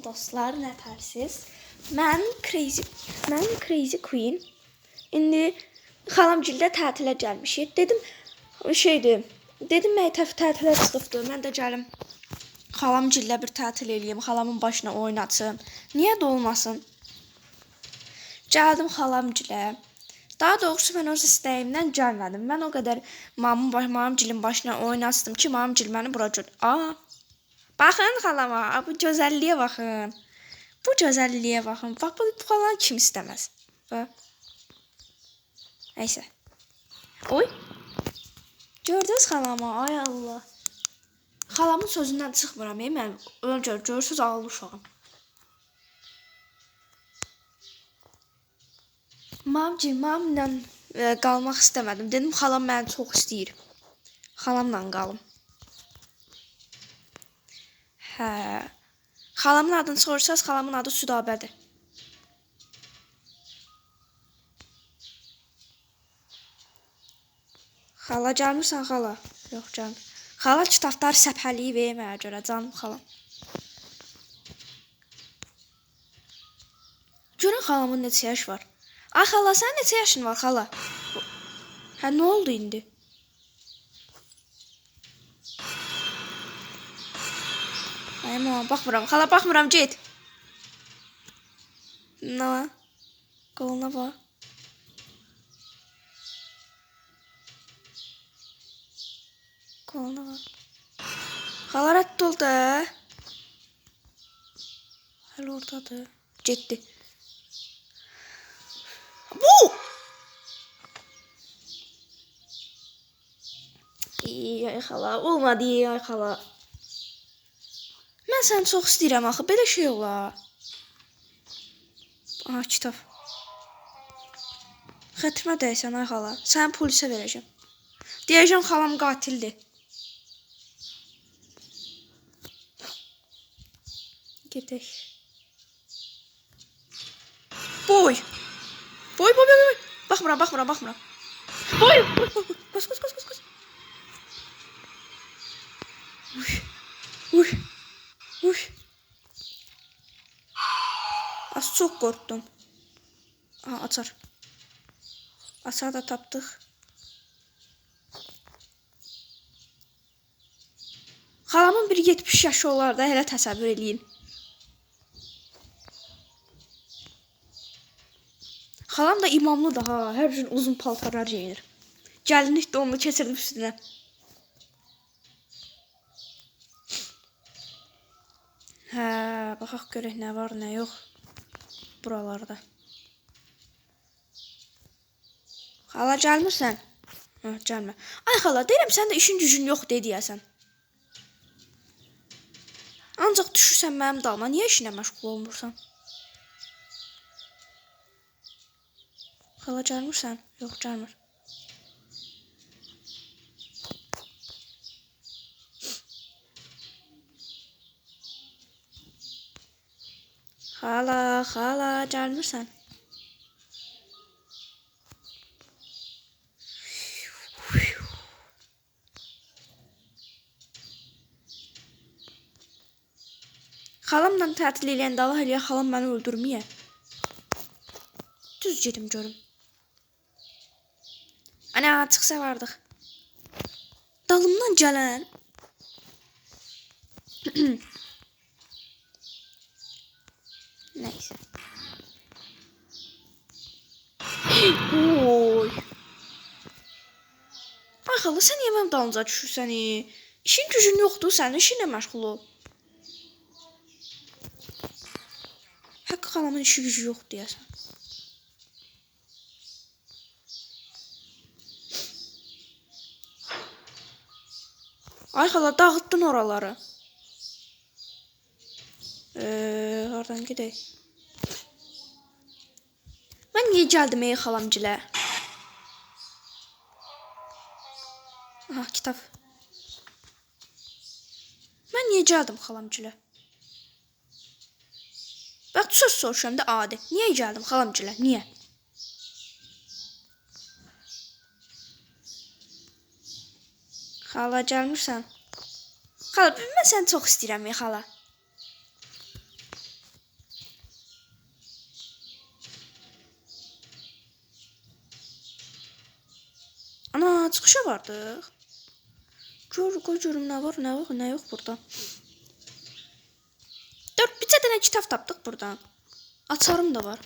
dostlar, nətərsiz? Mən Crazy Queen. İndi xalamgildə tətilə gəlmişik. Dedim məktəb tətilə çıxıbdı. Mən də gəlim xalamgillə bir tətil eləyim, xalamın başına oynatsın. Niyə də olmasın? Gəldim xalamgilə. Daha doğrusu mən öz istəyimdən gəlmədim. Mən o qədər mamamgilin başına oynatsdım ki, mamamgil məni bura götürdü. Baxın xalama, bu gözəlliyə baxın. Bu gözəlliyə baxın. Bax, bu xalanı kim istəməz? Nəysə. Oy. Gördünüz xalama, ay Allah. Xalamın sözündən çıxmıram, mən görürsüz ağlı uşağım. Mamamla qalmaq istəmədim. Dedim, xalam məni çox istəyir. Xalamla qalım. Hə. Xalamın adını sorursanız, xalamın adı Südabədir. Xala gəlmirsən xala? Yox, gəlmir. Xala kitabları səpəliyib mənə görə, canım xalam. Görün xalamın neçə yaş var. Ay xala, sənin neçə yaşın var xala? Hə, nə oldu indi? Ay mama, baxmıram. Xala, baxmıram, get. Nə? Qoluna bax. Qoluna bax. Xala, rədd ol da. Hələ oradadır. Getdi. Bu! Ay xala, olmadı ay xala. Mən səni çox istəyirəm axı, belə şey olar. Aha, kitab. Xətrimə dəysən ay xala, səni polisə verəcəm. Deyəcəm xalam qatildir. Gedək. Boy. Boy. Baxmıram. Boy. Bas. Uy. Az çox qorxdum. Aha, açar. Açar da tapdıq. Xalamın bir 70 yaşı olar da, elə təsəvvür eləyin. Xalam da imamlıdır ha, hər gün uzun paltarlar geyinir. Gəlinlik də onu keçirdim üstünə. Hə, baxaq görək nə var, nə yox. Buralarda. Xala, gəlmirsən? Hə, gəlmə. Ay xala, deyirəm sən də işin gücün yox deyəsən. Ancaq düşürsən mənim dalma, niyə işinə məşğul olmursan? Xala, gəlmirsən? Yox, gəlmir. Xala, gəlmirsən? Xalamla tətil eləyəndə Allah eləyə xalam məni öldürməyə. Düz gedim görüm. Ana, çıxsa vardıq. Dalımdan gələn. Neyse. Oy. Ay xala, sən niyə mənim dalınca düşürsən? İşin gücün yoxdur, sən işinlə məşğul ol. Haqqı xalamın işi gücü yoxdur deyəsən. Ay xala, dağıtdın oraları. Hardan gedək? Mən niyə gəldim xalamgilə? Aha, kitab. Mən niyə gəldim xalamgilə? Bax, söz soruşuram da adi. Niyə gəldim xalamgilə? Niyə? Xala, gəlmirsən? Xala, mən səni çox istəyirəm xala. şüşə vardı. Qoy görüm nə var, nə yox burada. 4 dənə kitab tapdıq buradan. Açarım da var.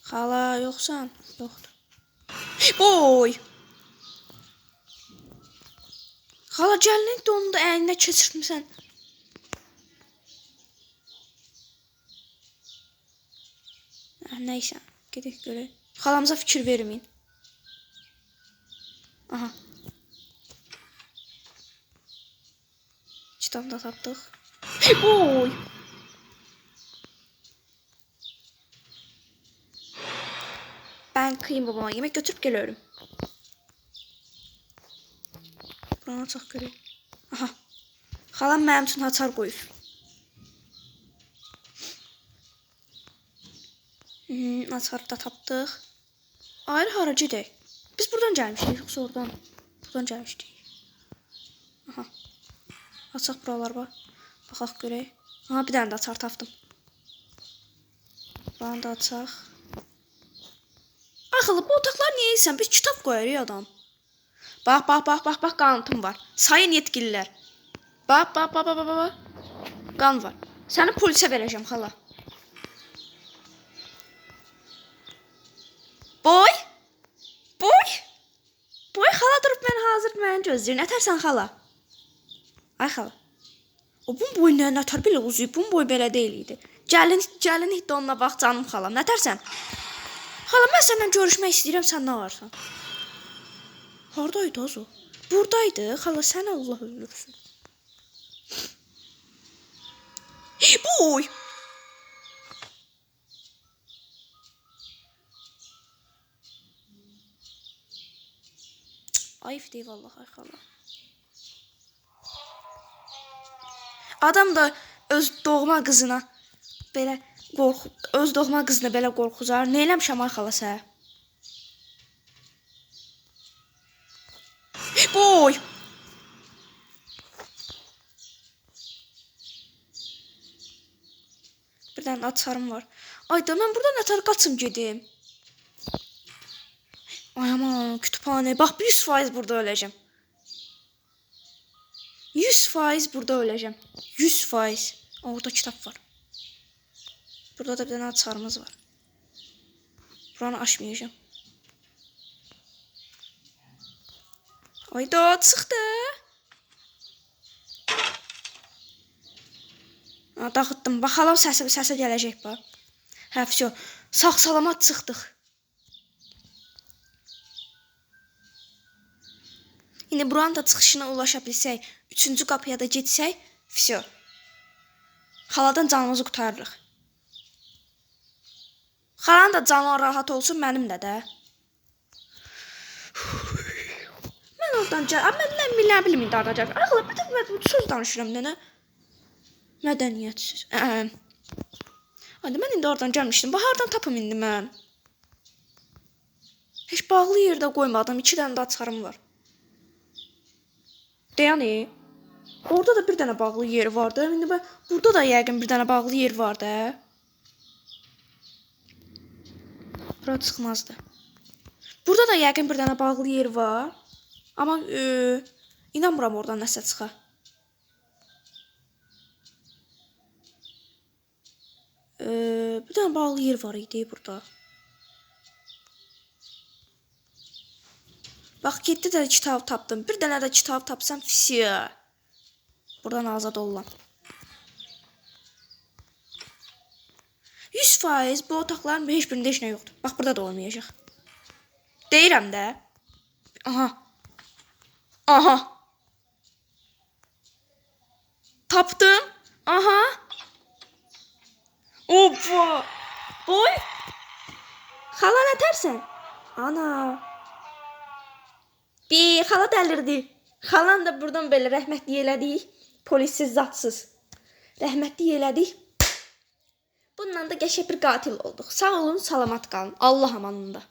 Xala, yoxsan? Yoxdur. Boy! Xala, gəlinin donunu da əyninə keçirtmisən. Nəysə, gedək görək. Xalamıza fikir verməyin. Aha. Kitabı da tapdıq. Boy! Ben kıyım babama yemek götürüp geliyorum. Buranı açaq görək. Aha. Xalam mənim üçün açar qoyub. Açarı da tapdıq. Ayrı hara gedək? Biz buradan gəlmişdik, yoxsa oradan? Buradan gəlmişdik. Aha. Açaq buralar var. Baxaq görək. Aha, bir dənə də açar tapdım. Buranı da açaq. Axılı, bu otaqlar niyə insən? Biz kitab qoyarıq adam. Bax, qanıtım var. Sayın yetkililər. Bax. Qan var. Səni polisə verəcəm, xala. Boy, xala durub məni gözləyir. Nətərsən, xala? Ay, xala. O, bunun boyu nətər belə uzuyub? Bunun boyu belə deyil idi. Gəlin hidd onunla bax, canım xalam. Nətərsən? Xala, mən səndən görüşmək istəyirəm, sən nə varsan? Haradaydı o? Buradaydı. Xala, sən Allah öldürsün. Boy! Ayıp deyil vallahi, ay xala. Adam da öz doğma qızına belə qorxuzar. Nə eləmişəm ay xala sən? Boy! Bir dənə açarım var. Ayda, mən buradan nətər qaçım gedim? Ay aman, kütüphane. Bax, 100% burada öləcəm. 100% burada öləcəm. 100%. Orada kitab var. Burada da bir dənə açarımız var. Buranı açmayacağım. Ayda, çıxdı. Dağıtdım. Baxalım səsə gələcək bax. Hə, vəsə. Sağ-salamat çıxdıq. İndi buranın da çıxışına ulaşa bilsək, 3-cü qapıya da getsək, vəsə. Xaladan canımızı qutarırıq. Xalanın da canı rahat olsun, mənim də. Mən oradan gəl. Mən bilmirəm indi harada gəl. Axı, bir söz danışıram nənə. Mədəniyyətsiz. Hadi, mən indi oradan gəlmişdim. Bax, hardan tapım indi mən? Heç bağlı yerdə qoymadım. 2 dənə də açarım var. Deyəni, orada da bir dənə bağlı yeri vardı. İndi burada da yəqin bir dənə bağlı yer vardı. Bura çıxmazdı. Burada da yəqin bir dənə bağlı yer var. Amma inanmıram oradan nəsə çıxa. Bir dənə bağlı yer var idi burada. Bax, 7 dənə kitab tapdım. Bir dənə də kitab tapsam, fisiya. Buradan azad oluram. 100% bu otaqların heç birində heç nə yoxdur. Bax, burada da olmayacaq. Deyirəm də. Aha. Tapdım. Aha. Opa. Boy. Xala nətərsən? Ana. Xala dəlirdi. Xalan da buradan belə rəhmətli elədik. Polissiz, zatsız. Rəhmətli elədik. Bundan da qəşəng bir qatil olduq. Sağ olun, salamat qalın. Allah amanında.